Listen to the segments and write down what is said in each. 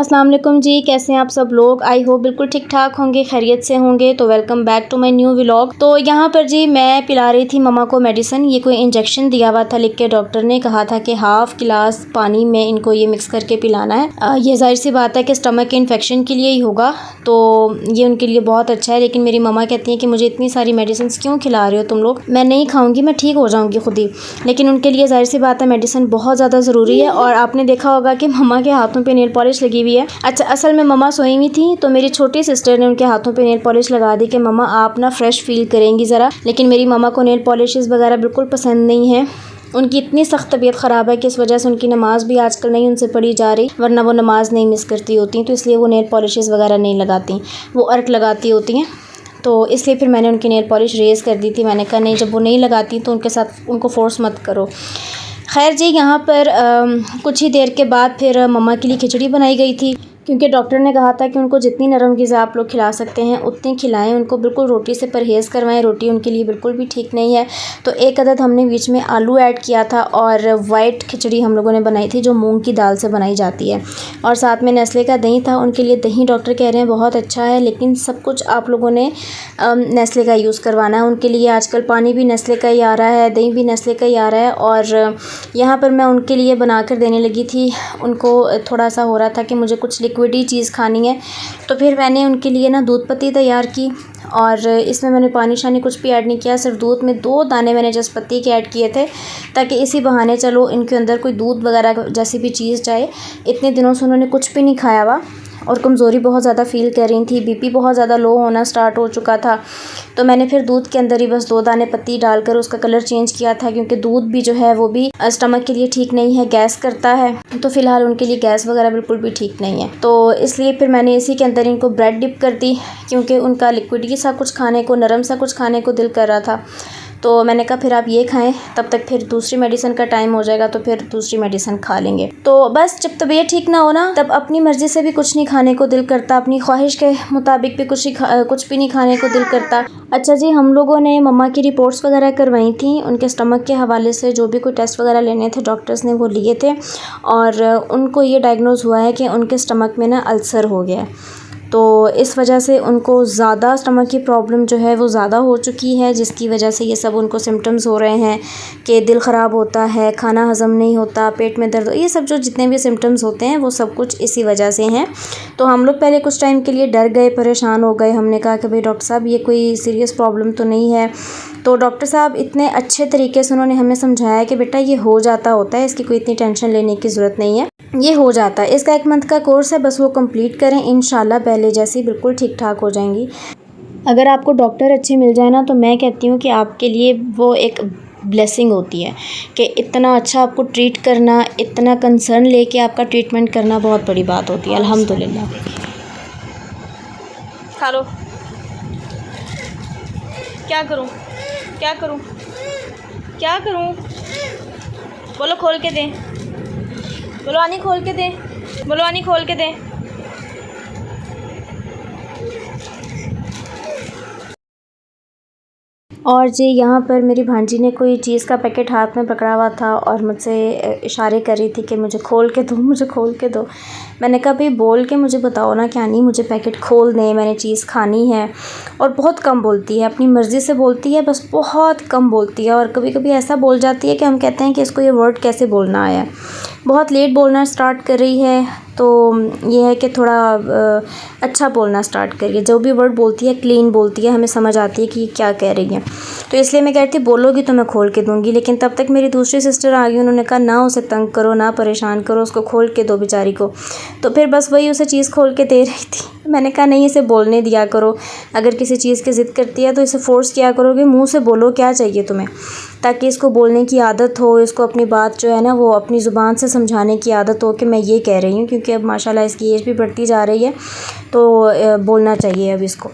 अस्सलाम वालेकुम जी, कैसे हैं आप सब लोग। आई होप बिल्कुल ठीक ठाक होंगे, खैरियत से होंगे। तो welcome back to my new vlog. तो यहाँ पर जी मैं पिला रही थी मम्मा को मेडिसिन। ये कोई इंजेक्शन दिया हुआ था, लिख के डॉक्टर ने कहा था कि हाफ़ गिलास पानी में इनको ये मिक्स करके पिलाना है। ये जाहिर सी बात है कि स्टमक के इन्फेक्शन के लिए ही होगा, तो ये उनके लिए बहुत अच्छा है। लेकिन मेरी मम्मा कहती हैं कि मुझे इतनी सारी मेडिसिन क्यों खिला रहे हो तुम लोग, मैं नहीं खाऊँगी, मैं ठीक हो जाऊँगी खुद ही। लेकिन उनके लिए जाहिर सी बात है मेडिसिन बहुत ज़्यादा ज़रूरी है। और आपने देखा होगा कि मम्मा के हाथों पे नेल पॉलिश लगी हुई है। अच्छा, असल में मम्मा सोई हुई थी तो मेरी छोटी सिस्टर ने उनके हाथों पे नेल पॉलिश लगा दी कि मम्मा आप ना फ्रेश फील करेंगी ज़रा। लेकिन मेरी मम्मा को नेल पॉलिशेस वगैरह बिल्कुल पसंद नहीं है। उनकी इतनी सख्त तबीयत ख़राब है कि इस वजह से उनकी नमाज़ भी आजकल नहीं उनसे पढ़ी जा रही, वरना वो नमाज़ नहीं मिस करती होती, तो इसलिए वो नेल पॉलिशेस वगैरह नहीं लगाती, वो अर्क लगाती होती हैं। तो इसलिए फिर मैंने उनकी नेल पॉलिश रेज़ कर दी थी। मैंने कहा नहीं, जब वो नहीं लगाती तो उनके साथ उनको फ़ोर्स मत करो। खैर जी, यहाँ पर कुछ ही देर के बाद फिर मम्मा के लिए खिचड़ी बनाई गई थी, क्योंकि डॉक्टर ने कहा था कि उनको जितनी नरम ग़िज़ा आप लोग खिला सकते हैं उतनी खिलाएं, उनको बिल्कुल रोटी से परहेज़ करवाएं। रोटी उनके लिए बिल्कुल भी ठीक नहीं है। तो एक अदद हमने बीच में आलू ऐड किया था और वाइट खिचड़ी हम लोगों ने बनाई थी जो मूंग की दाल से बनाई जाती है, और साथ में नेस्ले का दही था। उनके लिए दही डॉक्टर कह रहे हैं बहुत अच्छा है, लेकिन सब कुछ आप लोगों ने नेस्ले का यूज़ करवाना है उनके लिए। आजकल पानी भी नेस्ले का ही आ रहा है, दही भी नेस्ले का ही आ रहा है। और यहाँ पर मैं उनके लिए बना कर देने लगी थी। उनको थोड़ा सा हो रहा था कि मुझे कुछ लिक्विडी चीज़ खानी है, तो फिर मैंने उनके लिए ना दूध पत्ती तैयार की, और इसमें मैंने पानी शानी कुछ भी ऐड नहीं किया। सिर्फ दूध में 2 दाने मैंने जस्ट पत्ती के ऐड किए थे, ताकि इसी बहाने चलो इनके अंदर कोई दूध वगैरह जैसी भी चीज़ जाए। इतने दिनों से उन्होंने कुछ भी नहीं खाया हुआ और कमज़ोरी बहुत ज़्यादा फ़ील कर रही थी, बीपी बहुत ज़्यादा लो होना स्टार्ट हो चुका था। तो मैंने फिर दूध के अंदर ही बस 2 दाने पत्ती डालकर उसका कलर चेंज किया था, क्योंकि दूध भी जो है वो भी स्टमक के लिए ठीक नहीं है, गैस करता है। तो फ़िलहाल उनके लिए गैस वगैरह बिल्कुल भी ठीक नहीं है। तो इसलिए फिर मैंने इसी के अंदर इनको ब्रेड डिप कर दी, क्योंकि उनका लिक्विडी सा कुछ खाने को, नरम सा कुछ खाने को दिल कर रहा था। तो मैंने कहा फिर आप ये खाएं, तब तक फिर दूसरी मेडिसिन का टाइम हो जाएगा, तो फिर दूसरी मेडिसिन खा लेंगे। तो बस जब तबीयत ठीक ना हो ना, तब अपनी मर्ज़ी से भी कुछ नहीं खाने को दिल करता, अपनी ख्वाहिश के मुताबिक भी कुछ भी नहीं खाने को दिल करता। अच्छा जी, हम लोगों ने मम्मा की रिपोर्ट्स वगैरह करवाई थी। उनके स्टमक के हवाले से जो भी कोई टेस्ट वगैरह लेने थे डॉक्टर्स ने वो लिए थे, और उनको ये डायग्नोज़ हुआ है कि उनके स्टमक में ना अल्सर हो गया है। तो इस वजह से उनको ज़्यादा स्टमक की प्रॉब्लम जो है वो ज़्यादा हो चुकी है, जिसकी वजह से ये सब उनको सिम्टम्स हो रहे हैं कि दिल ख़राब होता है, खाना हज़म नहीं होता, पेट में दर्द, ये सब जो जितने भी सिम्टम्स होते हैं वो सब कुछ इसी वजह से हैं। तो हम लोग पहले कुछ टाइम के लिए डर गए, परेशान हो गए। हमने कहा कि भाई डॉक्टर साहब ये कोई सीरियस प्रॉब्लम तो नहीं है। तो डॉक्टर साहब इतने अच्छे तरीके से उन्होंने हमें समझाया कि बेटा ये हो जाता होता है, इसकी कोई इतनी टेंशन लेने की ज़रूरत नहीं है, ये हो जाता है। इसका 1 मंथ का कोर्स है, बस वो कंप्लीट करें, इंशाल्लाह पहले जैसी बिल्कुल ठीक ठाक हो जाएंगी। अगर आपको डॉक्टर अच्छे मिल जाए ना, तो मैं कहती हूँ कि आपके लिए वो एक ब्लेसिंग होती है कि इतना अच्छा आपको ट्रीट करना, इतना कंसर्न लेके आपका ट्रीटमेंट करना बहुत बड़ी बात होती है। अल्हम्दुलिल्लाह। खा लो। क्या करूँ, क्या करूँ, क्या करूँ? बोलो खोल के दें, बोलो आनी खोल के दें, बोलो आनी खोल के दें। और जी यहाँ पर मेरी भांजी ने कोई चीज़ का पैकेट हाथ में पकड़ा हुआ था और मुझसे इशारे कर रही थी कि मुझे खोल के दो, मुझे खोल के दो। मैंने कहा भाई बोल के मुझे बताओ ना, क्या नहीं मुझे पैकेट खोल दें, मैंने चीज़ खानी है। और बहुत कम बोलती है, अपनी मर्ज़ी से बोलती है, बस बहुत कम बोलती है। और कभी कभी ऐसा बोल जाती है कि हम कहते हैं कि इसको ये वर्ड कैसे बोलना आया। बहुत लेट बोलना स्टार्ट कर रही है, तो ये है कि थोड़ा अच्छा बोलना स्टार्ट करिए। जो भी वर्ड बोलती है क्लीन बोलती है, हमें समझ आती है कि ये क्या कह रही है। तो इसलिए मैं कहती बोलोगी तो मैं खोल के दूँगी। लेकिन तब तक मेरी दूसरी सिस्टर आ गई, उन्होंने कहा ना उसे तंग करो, ना परेशान करो, उसको खोल के दो बेचारी को। तो फिर बस वही उसे चीज़ खोल के दे रही थी। मैंने कहा नहीं, इसे बोलने दिया करो। अगर किसी चीज़ की ज़िद करती है तो इसे फ़ोर्स किया करो कि मुँह से बोलो क्या चाहिए तुम्हें, ताकि इसको बोलने की आदत हो, इसको अपनी बात जो है ना वो अपनी ज़ुबान से समझाने की आदत हो कि मैं ये कह रही हूँ। क्योंकि अब माशाल्लाह इसकी एज भी बढ़ती जा रही है, तो बोलना चाहिए अब इसको।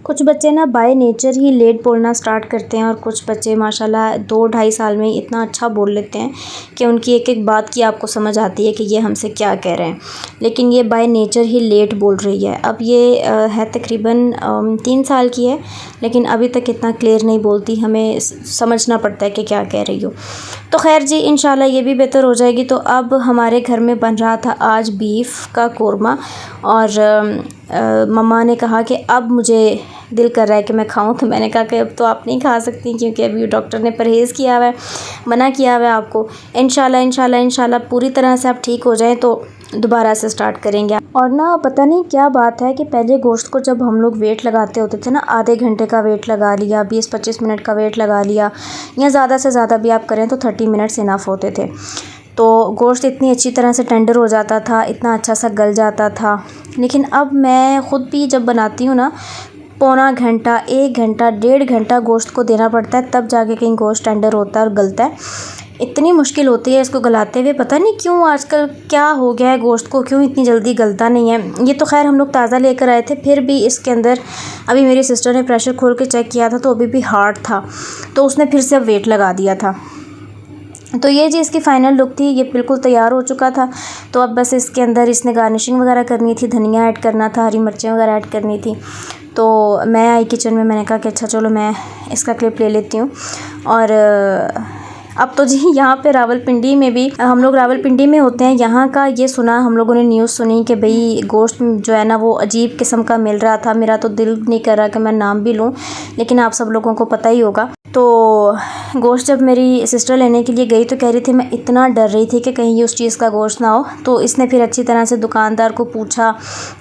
कुछ बच्चे ना बाय नेचर ही लेट बोलना स्टार्ट करते हैं और कुछ बच्चे माशाल्लाह 2-2.5 साल में ही इतना अच्छा बोल लेते हैं कि उनकी एक एक बात की आपको समझ आती है कि ये हमसे क्या कह रहे हैं। लेकिन ये बाय नेचर ही लेट बोल रही है। अब ये है तकरीबन 3 साल की है, लेकिन अभी तक इतना क्लियर नहीं बोलती, हमें समझना पड़ता है कि क्या कह रही हो। तो खैर जी, इंशाल्लाह ये भी बेहतर हो जाएगी। तो अब हमारे घर में बन रहा था आज बीफ का कोरमा और मम्मा ने कहा कि अब मुझे दिल कर रहा है कि मैं खाऊं। तो मैंने कहा कि अब तो आप नहीं खा सकती क्योंकि अभी डॉक्टर ने परहेज़ किया हुआ है, मना किया हुआ है आपको। इंशाल्लाह पूरी तरह से आप ठीक हो जाएं तो दोबारा से स्टार्ट करेंगे। और ना पता नहीं क्या बात है कि पहले गोश्त को जब हम लोग वेट लगाते होते थे ना, आधे घंटे का वेट लगा लिया, 20-25 मिनट का वेट लगा लिया, या ज़्यादा से ज़्यादा भी आप करें तो 30 मिनट्स इनफ होते थे। तो गोश्त इतनी अच्छी तरह से टेंडर हो जाता था, इतना अच्छा सा गल जाता था। लेकिन अब मैं ख़ुद भी जब बनाती हूँ ना, पौना घंटा, 1 घंटा, 1.5 घंटा गोश्त को देना पड़ता है, तब जाके कहीं गोश्त टेंडर होता है और गलता है। इतनी मुश्किल होती है इसको गलाते हुए। पता नहीं क्यों आजकल क्या हो गया है गोश्त को, क्यों इतनी जल्दी गलता नहीं है। ये तो खैर हम लोग ताज़ा लेकर आए थे, फिर भी इसके अंदर अभी मेरी सिस्टर ने प्रेशर खोल के चेक किया था तो अभी भी हार्ड था, तो उसने फिर से अब वेट लगा दिया था। तो ये जी इसकी फ़ाइनल लुक थी, ये बिल्कुल तैयार हो चुका था। तो अब बस इसके अंदर इसने गार्निशिंग वगैरह करनी थी, धनिया ऐड करना था, हरी मिर्चें वगैरह ऐड करनी थी। तो मैं आई किचन में, मैंने कहा कि अच्छा चलो मैं इसका क्लिप ले लेती हूँ। और अब तो जी यहाँ पे रावलपिंडी में भी, हम लोग रावलपिंडी में होते हैं, यहाँ का ये सुना हम लोगों ने, न्यूज़ सुनी कि भाई गोश्त जो है ना वो अजीब किस्म का मिल रहा था। मेरा तो दिल नहीं कर रहा कि मैं नाम भी लूँ, लेकिन आप सब लोगों को पता ही होगा। तो गोश्त जब मेरी सिस्टर लेने के लिए गई तो कह रही थी मैं इतना डर रही थी कि कहीं ये उस चीज़ का गोश्त ना हो। तो इसने फिर अच्छी तरह से दुकानदार को पूछा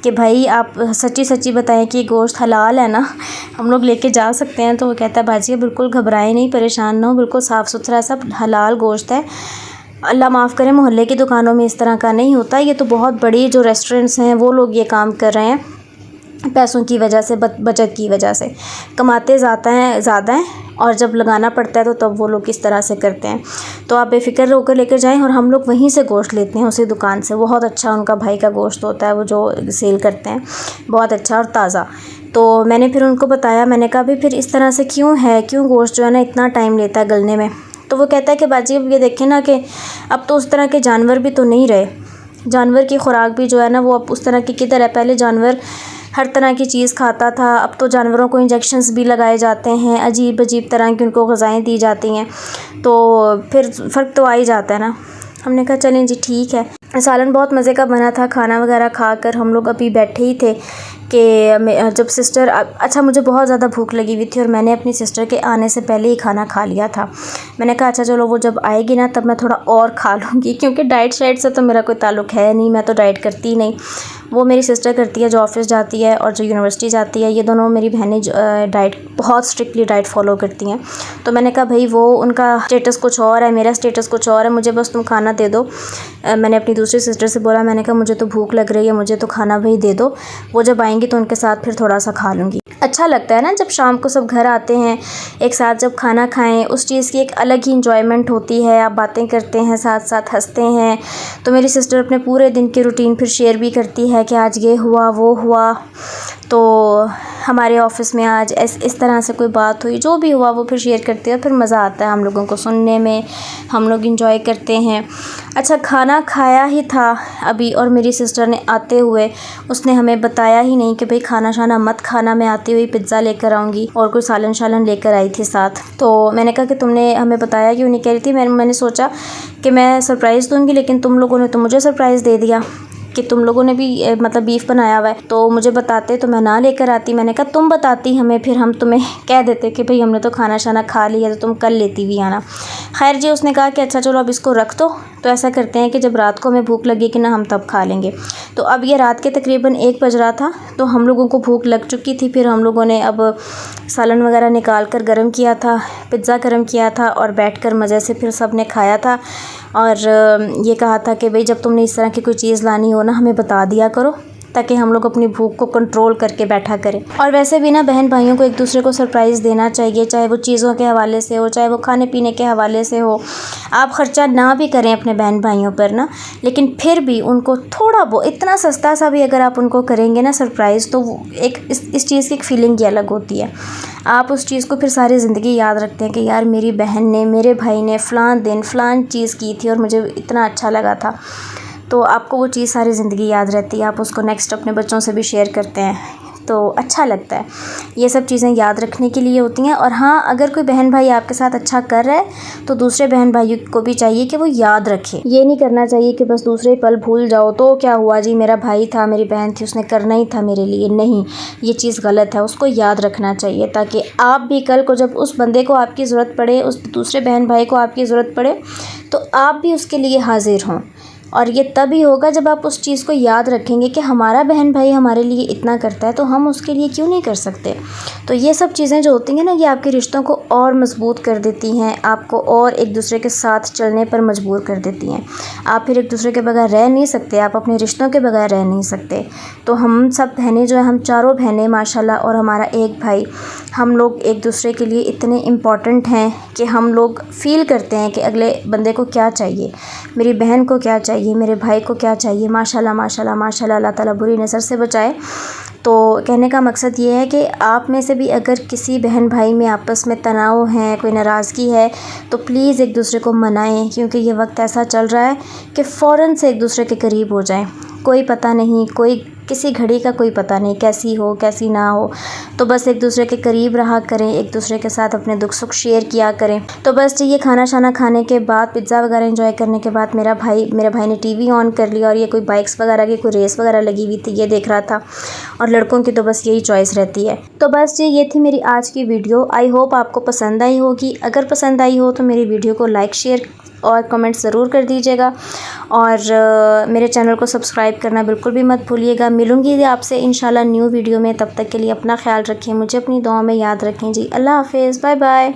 कि भाई आप सच्ची सच्ची बताएं कि गोश्त हलाल है ना, हम लोग लेके जा सकते हैं। तो वो कहता है बाजी बिल्कुल घबराएं नहीं, परेशान ना हो, बिल्कुल साफ़ सुथरा सब हलाल गोश्त है। अल्लाह माफ़ करे, मोहल्ले की दुकानों में इस तरह का नहीं होता। ये तो बहुत बड़ी जो रेस्टोरेंट्स हैं वो लोग ये काम कर रहे हैं, पैसों की वजह से, बचत की वजह से। कमाते ज़्यादा हैं और जब लगाना पड़ता है तो तब वो लोग इस तरह से करते हैं। तो आप बेफ़िक्र होकर लेकर जाएं, और हम लोग वहीं से गोश्त लेते हैं, उसी दुकान से। बहुत अच्छा उनका भाई का गोश्त होता है, वो जो सेल करते हैं, बहुत अच्छा और ताज़ा। तो मैंने फिर उनको बताया, मैंने कहा भी फिर इस तरह से क्यों है, क्यों गोश्त जो है ना इतना टाइम लेता है गलने में। तो वो कहता है कि बाजी अब ये देखें ना कि अब तो उस तरह के जानवर भी तो नहीं रहे, जानवर की खुराक भी जो है ना वो अब उस तरह की किधर है। पहले जानवर हर तरह की चीज़ खाता था, अब तो जानवरों को इंजेक्शंस भी लगाए जाते हैं, अजीब अजीब तरह की उनको ग़िज़ाएँ दी जाती हैं, तो फिर फ़र्क तो आ ही जाता है ना। हमने कहा चलें जी ठीक है। सालन बहुत मज़े का बना था। खाना वगैरह खाकर हम लोग अभी बैठे ही थे कि जब सिस्टर, अच्छा मुझे बहुत ज़्यादा भूख लगी हुई थी और मैंने अपनी सिस्टर के आने से पहले ही खाना खा लिया था। मैंने कहा अच्छा चलो वो जब आएगी ना तब मैं थोड़ा और खा लूँगी, क्योंकि डाइट शाइट से तो मेरा कोई ताल्लुक़ है नहीं, मैं तो डाइट करती ही नहीं। वो मेरी सिस्टर करती है जो ऑफ़िस जाती है और जो यूनिवर्सिटी जाती है। ये दोनों मेरी बहनें डाइट बहुत स्ट्रिक्टली डाइट फॉलो करती हैं। तो मैंने कहा भाई वो उनका स्टेटस कुछ और है, मेरा स्टेटस कुछ और है, मुझे बस तुम खाना दे दो। मैंने अपनी दूसरी सिस्टर से बोला, मैंने कहा मुझे तो भूख लग रही है, मुझे तो खाना भाई दे दो, वो जब आएंगी तो उनके साथ फिर थोड़ा सा खा लूँगी। अच्छा लगता है ना जब शाम को सब घर आते हैं एक साथ, जब खाना खाएं, उस चीज़ की एक अलग ही इंजॉयमेंट होती है। आप बातें करते हैं, साथ साथ हंसते हैं। तो मेरी सिस्टर अपने पूरे दिन की रूटीन फिर शेयर भी करती है कि आज ये हुआ वो हुआ, तो हमारे ऑफ़िस में आज इस तरह से कोई बात हुई, जो भी हुआ वो फिर शेयर करते हैं। फिर मज़ा आता है हम लोगों को सुनने में, हम लोग इंजॉय करते हैं। अच्छा खाना खाया ही था अभी, और मेरी सिस्टर ने आते हुए उसने हमें बताया ही नहीं कि भाई खाना शाना मत खाना, मैं आती हुई पिज़्ज़ा लेकर आऊँगी, और कोई सालन शालन लेकर आई थी साथ। तो मैंने कहा कि तुमने हमें बताया क्यों नहीं। कह रही थी मैंने सोचा कि मैं सरप्राइज़ दूँगी, लेकिन तुम लोगों ने तो मुझे सरप्राइज़ दे दिया कि तुम लोगों ने भी मतलब बीफ बनाया हुआ है, तो मुझे बताते तो मैं ना लेकर आती। मैंने कहा तुम बताती हमें, फिर हम तुम्हें कह देते कि भाई हमने तो खाना शाना खा लिया, तो तुम कल लेती भी आना। खैर जी उसने कहा कि अच्छा चलो अब इसको रख दो, तो ऐसा करते हैं कि जब रात को हमें भूख लगेगी ना हम तब खा लेंगे। तो अब ये रात के तकरीबन 1 बज रहा था, तो हम लोगों को भूख लग चुकी थी। फिर हम लोगों ने अब सालन वगैरह निकाल कर गर्म किया था, पिज़्ज़ा गर्म किया था, और बैठकर मज़े से फिर सब ने खाया था। और ये कहा था कि भाई जब तुमने इस तरह की कोई चीज़ लानी हो ना हमें बता दिया करो, ताकि हम लोग अपनी भूख को कंट्रोल करके बैठा करें। और वैसे भी ना बहन भाइयों को एक दूसरे को सरप्राइज़ देना चाहिए, चाहे वो चीज़ों के हवाले से हो, चाहे वो खाने पीने के हवाले से हो। आप ख़र्चा ना भी करें अपने बहन भाइयों पर ना, लेकिन फिर भी उनको थोड़ा बहुत इतना सस्ता सा भी अगर आप उनको करेंगे ना सरप्राइज़, तो वो एक इस चीज़ की एक फ़ीलिंग ही अलग होती है। आप उस चीज़ को फिर सारी ज़िंदगी याद रखते हैं कि यार मेरी बहन ने, मेरे भाई ने फ़लाँ दिन फ़लाँ चीज़ की थी और मुझे इतना अच्छा लगा था। तो आपको वो चीज़ सारी ज़िंदगी याद रहती है, आप उसको नेक्स्ट अपने बच्चों से भी शेयर करते हैं, तो अच्छा लगता है। ये सब चीज़ें याद रखने के लिए होती हैं। और हाँ, अगर कोई बहन भाई आपके साथ अच्छा कर रहा है तो दूसरे बहन भाइयों को भी चाहिए कि वो याद रखें। ये नहीं करना चाहिए कि बस दूसरे पल भूल जाओ, तो क्या हुआ जी, मेरा भाई था, मेरी बहन थी, उसने करना ही था मेरे लिए। नहीं, ये चीज़ गलत है, उसको याद रखना चाहिए ताकि आप भी कल को जब उस बंदे को आपकी ज़रूरत पड़े, उस दूसरे बहन भाई को आपकी ज़रूरत पड़े, तो आप भी उसके लिए हाज़िर हों। और ये तभी होगा जब आप उस चीज़ को याद रखेंगे कि हमारा बहन भाई हमारे लिए इतना करता है, तो हम उसके लिए क्यों नहीं कर सकते। तो ये सब चीज़ें जो होती हैं ना, ये आपके रिश्तों को और मजबूत कर देती हैं, आपको और एक दूसरे के साथ चलने पर मजबूर कर देती हैं। आप फिर एक दूसरे के बगैर रह नहीं सकते, आप अपने रिश्तों के बगैर रह नहीं सकते। तो हम सब बहनें जो है, हम चारों बहनें माशाल्लाह और हमारा एक भाई, हम लोग एक दूसरे के लिए इतने इम्पॉर्टेंट हैं कि हम लोग फ़ील करते हैं कि अगले बंदे को क्या चाहिए, मेरी बहन को क्या चाहिए, मेरे भाई को क्या चाहिए। माशाल्लाह माशाल्लाह माशाल्लाह, अल्लाह ताला बुरी नज़र से बचाए। तो कहने का मकसद ये है कि आप में से भी अगर किसी बहन भाई में आपस में तनाव है, कोई नाराज़गी है, तो प्लीज़ एक दूसरे को मनाएं, क्योंकि ये वक्त ऐसा चल रहा है कि फ़ौरन से एक दूसरे के करीब हो जाएं। कोई पता नहीं, कोई किसी घड़ी का कोई पता नहीं कैसी हो कैसी ना हो, तो बस एक दूसरे के करीब रहा करें, एक दूसरे के साथ अपने दुख सुख शेयर किया करें। तो बस ये खाना शाना खाने के बाद, पिज़्ज़ा वगैरह एंजॉय करने के बाद मेरे भाई ने टीवी ऑन कर लिया और ये कोई बाइक्स वगैरह की कोई रेस वगैरह लगी हुई थी, ये देख रहा था। और लड़कों की तो बस यही चॉइस रहती है। तो बस ये थी मेरी आज की वीडियो। आई होप आपको पसंद आई होगी। अगर पसंद आई हो तो मेरी वीडियो को लाइक, शेयर और कमेंट ज़रूर कर दीजिएगा। और मेरे चैनल को सब्सक्राइब करना बिल्कुल भी मत भूलिएगा। मिलूँगी आपसे इंशाल्लाह न्यू वीडियो में, तब तक के लिए अपना ख्याल रखें, मुझे अपनी दुआ में याद रखें जी। अल्लाह हाफ़िज़, बाय बाय।